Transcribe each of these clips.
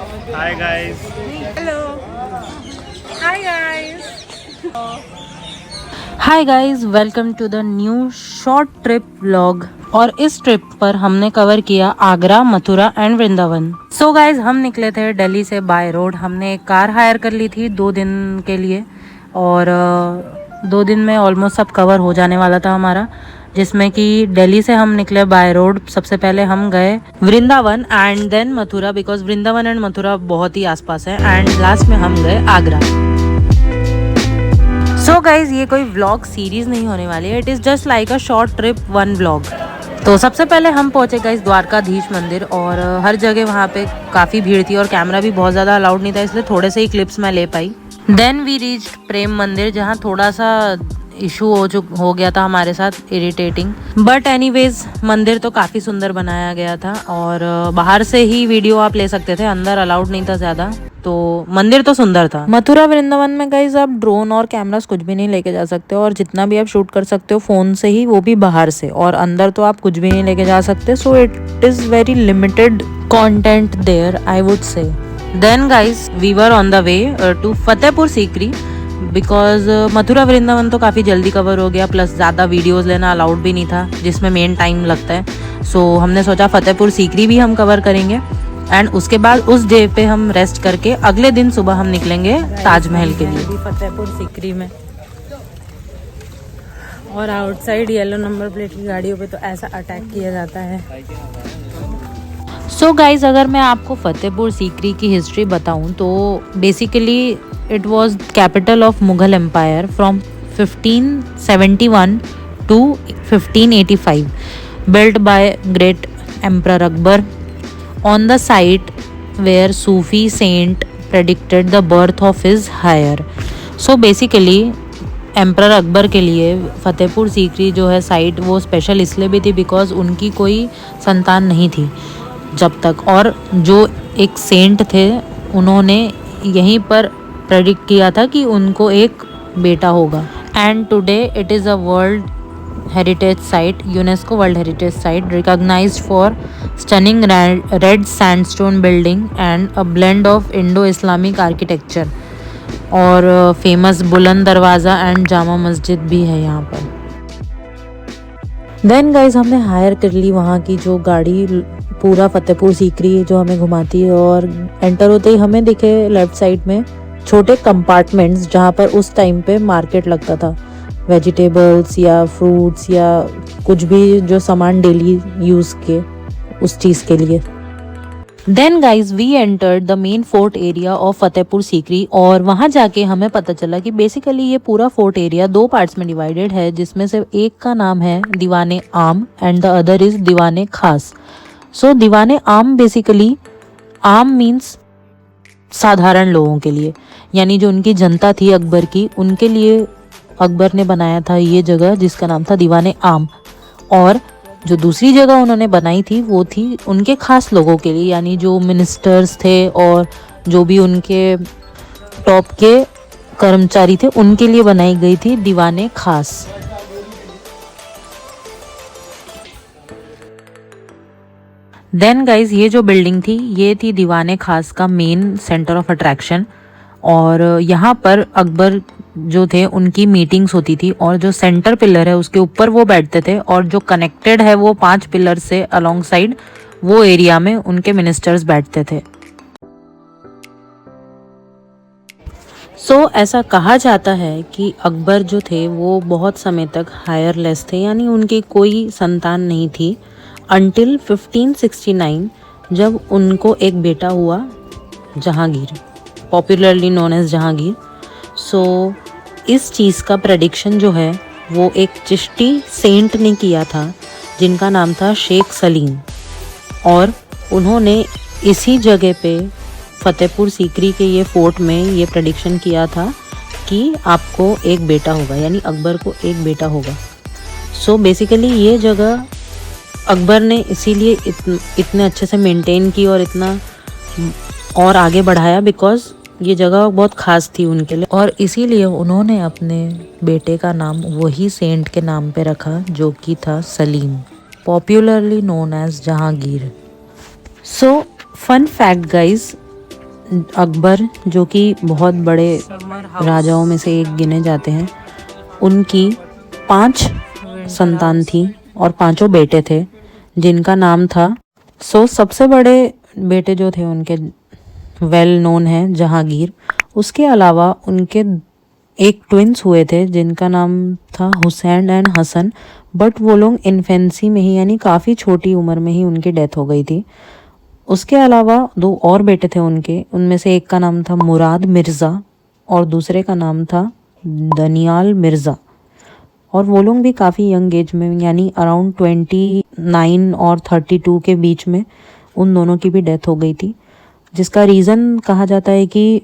Hi guys. Hello. Hi guys. Hi guys, welcome to the new short trip vlog. और इस trip पर हमने cover किया Agra, Mathura and Vrindavan. So guys, हम निकले थे दिल्ली से बाय रोड। हमने एक कार हायर कर ली थी 2 दिन के लिए, और 2 दिन में ऑलमोस्ट सब कवर हो जाने वाला था हमारा, जिसमें कि दिल्ली से हम निकले बाय रोड। सबसे पहले हम गए Vrindavan and then Mathura, because Vrindavan and Mathura बहुत ही आसपास है, एंड लास्ट में हम गए आगरा। सो गाइज, ये कोई व्लॉग सीरीज नहीं होने वाली है, it is just like a short trip, one vlog. तो सबसे पहले हम पहुंचे गाइज द्वारकाधीश मंदिर, और हर जगह वहाँ पे काफ़ी भीड़ थी और कैमरा भी बहुत ज़्यादा अलाउड नहीं था, इसलिए थोड़े से ही क्लिप्स मैं ले पाई। देन वी रीच प्रेम मंदिर, जहाँ थोड़ा सा इशू हो गया था हमारे साथ, इरिटेटिंग, बट एनीवेज मंदिर तो काफ़ी सुंदर बनाया गया था, और बाहर से ही वीडियो आप ले सकते थे, अंदर अलाउड नहीं था ज़्यादा। तो मंदिर तो सुंदर था। मथुरा वृंदावन में गाइज आप ड्रोन और कैमरास कुछ भी नहीं लेके जा सकते, और जितना भी आप शूट कर सकते हो फोन से ही, वो भी बाहर से, और अंदर तो आप कुछ भी नहीं लेके जा सकते। So it is very limited content there, I would say. Then guys, we were on the way to Fatehpur Sikri, because Mathura Vrindavan तो काफ़ी जल्दी कवर हो गया, प्लस ज़्यादा वीडियोस लेना अलाउड भी नहीं था, जिसमें मेन टाइम लगता है। सो हमने सोचा फतेहपुर सीकरी भी हम कवर करेंगे, एंड उसके बाद उस डे पे हम रेस्ट करके अगले दिन सुबह हम निकलेंगे ताजमहल के लिए। फतेहपुर सीकरी में, और आउटसाइड येलो नंबर प्लेट की गाड़ियों पे तो ऐसा अटैक किया जाता है। सो गाइज, अगर मैं आपको फतेहपुर सीकरी की हिस्ट्री बताऊं तो basically it was capital of Mughal empire from 1571 to 1585, built by great emperor Akbar on the site where Sufi saint predicted the birth of his heir. So basically emperor Akbar के लिए फतेहपुर सीकरी जो है साइट, वो स्पेशल इसलिए भी थी बिकॉज उनकी कोई संतान नहीं थी जब तक, और जो एक सेंट थे उन्होंने यहीं पर प्रेडिक्ट किया था कि उनको एक बेटा होगा। And today it is a world heritage site, UNESCO World Heritage Site, recognized for stunning red sandstone building and a blend of Indo-Islamic architecture, और फेमस बुलंद दरवाज़ा एंड जामा मस्जिद भी है यहाँ पर। देन गाइज, हमने हायर कर ली वहाँ की जो गाड़ी, पूरा फतेहपुर सीकरी जो हमें घुमाती है, और एंटर होते ही हमें दिखे लेफ्ट साइड में छोटे कंपार्टमेंट्स, जहाँ पर उस टाइम पे मार्केट लगता था, वेजिटेबल्स या फ्रूट्स या कुछ भी जो सामान डेली यूज़ के उस चीज़ के लिए। Then guys, we entered the main fort area of Fatehpur Sikri, और वहाँ जाके हमें पता चला कि बेसिकली ये पूरा फोर्ट एरिया 2 पार्ट्स में डिवाइडेड है, जिसमें से एक का नाम है दीवाने आम एंड द अदर इज़ दीवाने खास। सो दीवाने आम, बेसिकली आम मीन्स साधारण लोगों के लिए, यानी जो उनकी जनता थी अकबर की, उनके लिए अकबर ने बनाया था ये जगह, जिसका नाम था दीवाने आम। और जो दूसरी जगह उन्होंने बनाई थी वो थी उनके खास लोगों के लिए, यानी जो मिनिस्टर्स थे और जो भी उनके टॉप के कर्मचारी थे, उनके लिए बनाई गई थी दीवाने खास। देन गाइज, ये जो बिल्डिंग थी ये थी दीवाने खास का मेन सेंटर ऑफ अट्रैक्शन, और यहाँ पर अकबर जो थे उनकी मीटिंग्स होती थी, और जो सेंटर पिलर है उसके ऊपर वो बैठते थे, और जो कनेक्टेड है वो 5 पिलर से अलोंग साइड वो एरिया में उनके मिनिस्टर्स बैठते थे। सो ऐसा कहा जाता है कि अकबर जो थे वो बहुत समय तक हायरलेस थे, यानी उनकी कोई संतान नहीं थी, अंटिल 1569 जब उनको एक बेटा हुआ, Jahangir, popularly known as Jahangir. So इस चीज़ का प्रेडिक्शन जो है वो एक चिश्ती सेंट ने किया था, जिनका नाम था शेख सलीम, और उन्होंने इसी जगह पे फतेहपुर सीकरी के ये फोर्ट में ये प्रेडिक्शन किया था कि आपको एक बेटा होगा, यानी अकबर को एक बेटा होगा। सो बेसिकली ये जगह अकबर ने इसीलिए इतने अच्छे से मेंटेन की और इतना और आगे बढ़ाया, बिकॉज ये जगह बहुत ख़ास थी उनके लिए, और इसीलिए उन्होंने अपने बेटे का नाम वही सेंट के नाम पे रखा, जो कि था Salim, popularly known as Jahangir. So fun fact guys, Akbar जो कि बहुत बड़े राजाओं में से एक गिने जाते हैं, उनकी 5 संतान थी और 5 बेटे थे जिनका नाम था। सबसे बड़े बेटे जो थे उनके वेल नोन है जहांगीर। उसके अलावा उनके एक ट्विंस हुए थे जिनका नाम था हुसैन एंड हसन, बट वो लोग इन्फेंसी में ही यानी काफ़ी छोटी उम्र में ही उनकी डेथ हो गई थी। उसके अलावा 2 और बेटे थे उनके, उनमें से एक का नाम था मुराद मिर्ज़ा और दूसरे का नाम था दनियाल मिर्ज़ा। और वो लोग भी काफ़ी यंग एज में यानी अराउंड 29 और 32 के बीच में उन दोनों की भी डेथ हो गई थी, जिसका रीज़न कहा जाता है कि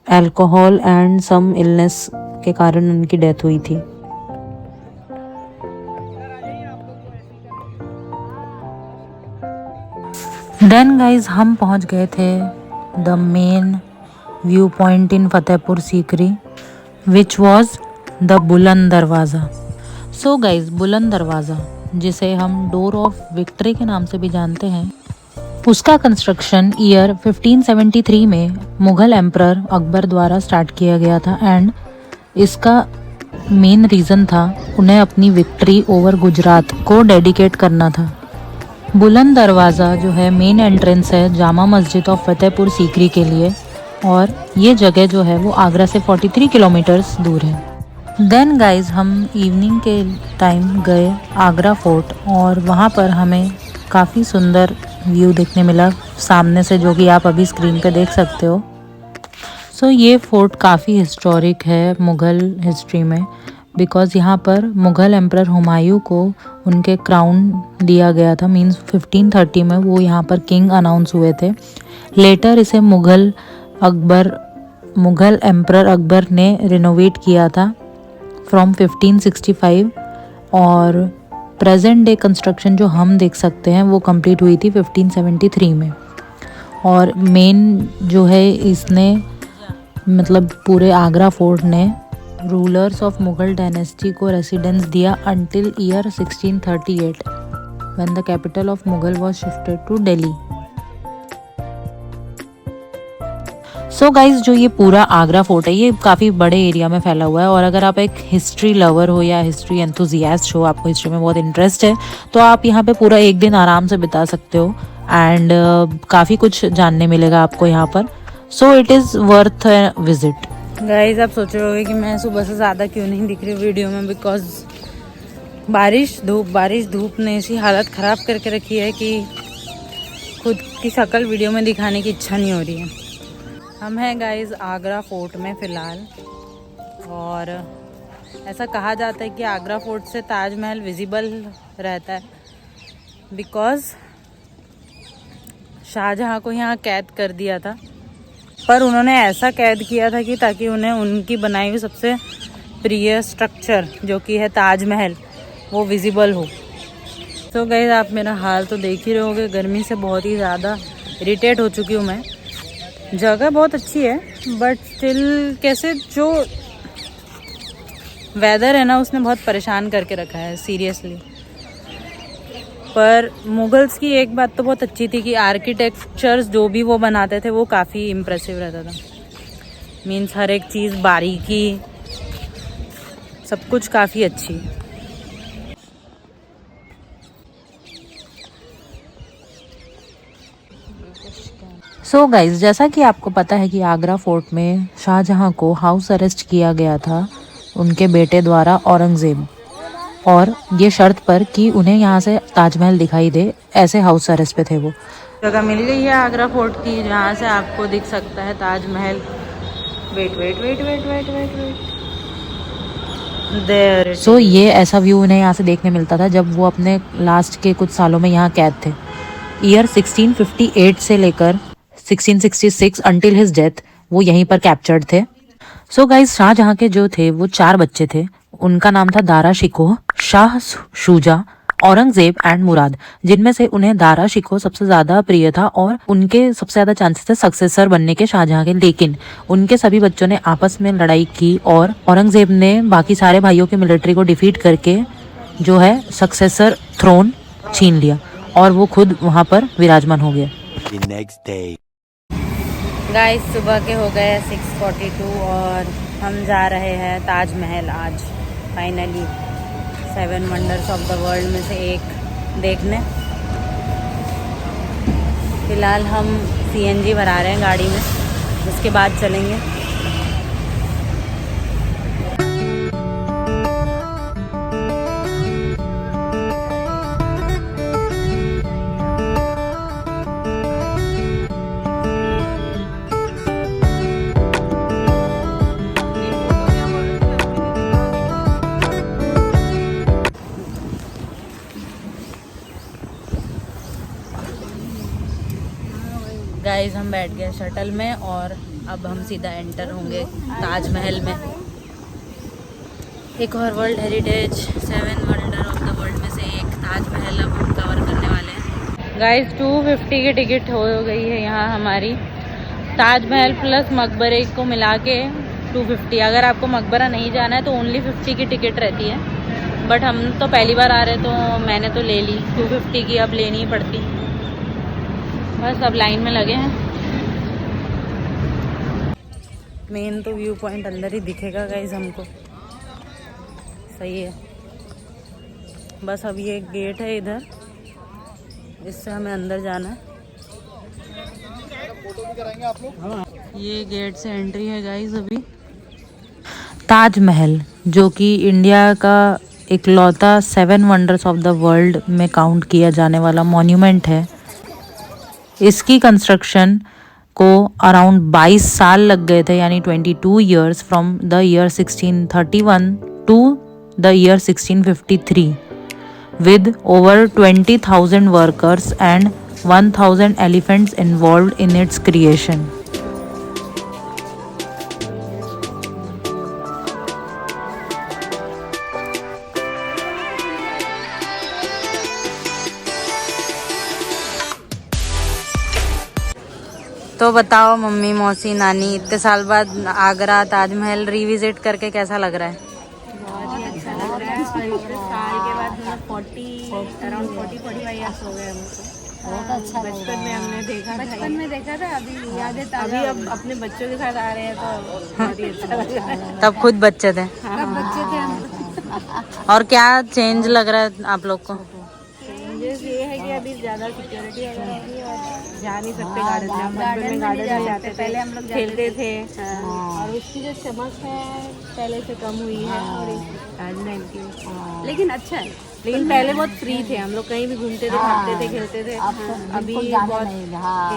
अल्कोहल एंड सम इलनेस के कारण उनकी डेथ हुई थी। देन गाइज हम पहुंच गए थे the main view point in Fatehpur Sikri which was the बुलंद दरवाज़ा। सो गाइज बुलंद दरवाज़ा, जिसे हम डोर ऑफ विक्ट्री के नाम से भी जानते हैं, उसका कंस्ट्रक्शन ईयर 1573 में मुग़ल एम्परर अकबर द्वारा स्टार्ट किया गया था एंड इसका मेन रीज़न था उन्हें अपनी विक्ट्री ओवर गुजरात को डेडिकेट करना था। बुलंद दरवाज़ा जो है मेन एंट्रेंस है जामा मस्जिद ऑफ फतेहपुर सीकरी के लिए, और ये जगह जो है वो आगरा से 43 किलोमीटर्स दूर है। देन गाइज हम इवनिंग के टाइम गए आगरा फोर्ट और वहाँ पर हमें काफ़ी सुंदर व्यू देखने मिला सामने से, जो कि आप अभी स्क्रीन पे देख सकते हो। सो ये फोर्ट काफ़ी हिस्टोरिक है मुग़ल हिस्ट्री में, बिकॉज़ यहाँ पर मुग़ल एम्परर हुमायूं को उनके क्राउन दिया गया था। मींस 1530 में वो यहाँ पर किंग अनाउंस हुए थे। लेटर इसे मुग़ल एम्परर अकबर ने रिनोवेट किया था फ्रॉम 1565 और प्रेजेंट डे कंस्ट्रक्शन जो हम देख सकते हैं वो कंप्लीट हुई थी 1573 में। और मेन जो है इसने मतलब पूरे आगरा फोर्ट ने रूलर्स ऑफ मुग़ल डायनेस्टी को रेसिडेंस दिया until year 1638 when the capital of Mughal was shifted to Delhi. So guys जो ये पूरा आगरा फोर्ट है ये काफ़ी बड़े एरिया में फैला हुआ है, और अगर आप एक हिस्ट्री लवर हो या हिस्ट्री एंथुजियास्ट हो, आपको हिस्ट्री में बहुत इंटरेस्ट है, तो आप यहाँ पे पूरा एक दिन आराम से बिता सकते हो एंड काफ़ी कुछ जानने मिलेगा आपको यहाँ पर। सो it is worth visit. Guys आप सोच रहे होगे कि मैं सुबह से ज़्यादा क्यों नहीं दिख रही वीडियो में, बिकॉज बारिश धूप ने ऐसी हालत ख़राब करके रखी है कि खुद की शक्ल वीडियो में दिखाने की इच्छा नहीं हो रही है। हम हैं गाइस आगरा फोर्ट में फ़िलहाल, और ऐसा कहा जाता है कि आगरा फोर्ट से ताजमहल विजिबल रहता है बिकॉज़ शाहजहाँ को यहाँ कैद कर दिया था, पर उन्होंने ऐसा कैद किया था कि ताकि उन्हें उनकी बनाई हुई सबसे प्रिय स्ट्रक्चर जो कि है ताजमहल वो विजिबल हो। तो गाइस आप मेरा हाल तो देख ही रहे होगे, गर्मी से बहुत ही ज़्यादा इरिटेट हो चुकी हूँ मैं। जगह बहुत अच्छी है बट स्टिल कैसे जो वेदर है ना उसने बहुत परेशान करके रखा है सीरियसली। पर मुगल्स की एक बात तो बहुत अच्छी थी कि आर्किटेक्चर्स जो भी वो बनाते थे वो काफ़ी इम्प्रेसिव रहता था। मीन्स हर एक चीज़ बारीकी सब कुछ काफ़ी अच्छी। सो गाइज जैसा कि आपको पता है कि आगरा फोर्ट में शाहजहाँ को हाउस अरेस्ट किया गया था उनके बेटे द्वारा औरंगज़ेब, और ये शर्त पर कि उन्हें यहाँ से ताजमहल दिखाई दे, ऐसे हाउस अरेस्ट पे थे वो। जगह मिल गई है आगरा फोर्ट की जहाँ से आपको दिख सकता है ताजमहल। Wait there. सो ये ऐसा व्यू उन्हें यहाँ से देखने मिलता था जब वो अपने लास्ट के कुछ सालों में यहाँ कैद थे। ईयर 1658 से लेकर 1666 अंटिल हिज डेथ वो यहीं पर कैप्चर्ड थे। सो गाइज शाहजहाँ के जो थे वो 4 बच्चे थे। उनका नाम था दारा शिकोह, शाह शुजा, औरंगजेब एंड मुराद, जिनमें से उन्हें दारा शिकोह सबसे ज्यादा प्रिय था और उनके सबसे ज्यादा चांसेस थे सक्सेसर बनने के शाहजहाँ के। लेकिन उनके सभी बच्चों ने आपस में लड़ाई की और औरंगजेब ने बाकी सारे भाइयों की मिलिट्री को डिफीट करके जो है सक्सेसर थ्रोन छीन लिया और वो खुद वहां पर विराजमान हो गया। गाइस सुबह के हो गए 6:42 और हम जा रहे हैं ताजमहल आज finally 7 wonders of the world में से एक देखने। फ़िलहाल हम CNG भरा रहे हैं गाड़ी में, उसके बाद चलेंगे। गाइस हम बैठ गए शटल में और अब हम सीधा एंटर होंगे ताजमहल में। एक और world heritage 7 wonder of the world में से एक ताजमहल अब हम कवर करने वाले हैं। गाइस 250 की टिकट हो गई है यहाँ हमारी। ताजमहल प्लस मकबरे को मिला के 250। अगर आपको मकबरा नहीं जाना है तो ओनली 50 की टिकट रहती है, बट हम तो पहली बार आ रहे तो मैंने तो ले ली 250 की, अब लेनी ही पड़ती। बस अब लाइन में लगे हैं। मेन तो व्यू पॉइंट अंदर ही दिखेगा गाइस हमको, सही है। बस अब ये गेट है इधर, इससे हमें अंदर जाना है। ये गेट से एंट्री है गाइस अभी। ताजमहल जो कि इंडिया का इकलौता 7 वंडर्स ऑफ द वर्ल्ड में काउंट किया जाने वाला मॉन्यूमेंट है। इसकी कंस्ट्रक्शन को अराउंड 22 साल लग गए थे, यानी 22 years from the year 1631 to the year 1653, with over 20,000 workers and 1,000 elephants involved in its creation. तो बताओ मम्मी, मौसी, नानी, इतने साल बाद आगरा ताजमहल रिविजिट करके कैसा लग रहा है? बहुत ही अच्छा लग रहा है। साल के बाद मतलब 40-45 ईयर्स हो गए हमको। बहुत अच्छा। बचपन में हमने देखा था, अभी यादें ताज़ा। अभी अब अपने बच्चों के साथ आ रहे हैं तो बहुत ही अच्छा लग रहा है। तब खुद बच्चे थे। तब बच्चे थे हम। और क्या चेंज लग रहा है आप लोग को? चेंजेस ये है कि अभी ज़्यादा सिक्योरिटी वगैरह होगी और जा नहीं सकते गार्डन में। बचपन में गार्डन में जाते, पहले हम लोग खेलते थे और उसकी जो चमक है पहले से कम हुई है और ताजमहल की। लेकिन अच्छा है, लेकिन पहले बहुत फ्री थे हम लोग, कहीं भी घूमते थे, खाते थे, खेलते थे। अभी बहुत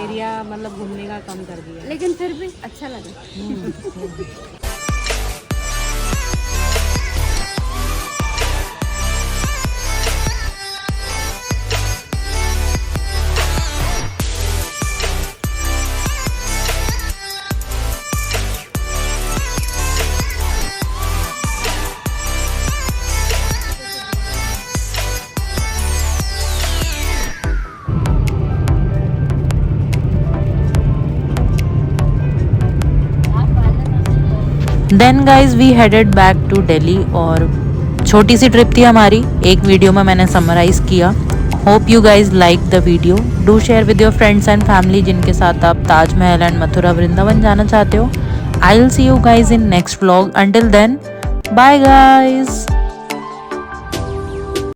एरिया मतलब घूमने का कम कर दिया, लेकिन फिर भी अच्छा लगा। Then guys we headed back to Delhi और छोटी सी ट्रिप थी हमारी, एक वीडियो में मैंने समराइज किया। Hope you guys like the video. Do share with your friends and family जिनके साथ आप ताजमहल एंड मथुरा वृंदावन जाना चाहते हो। I will see you guys in next vlog. Until then bye guys.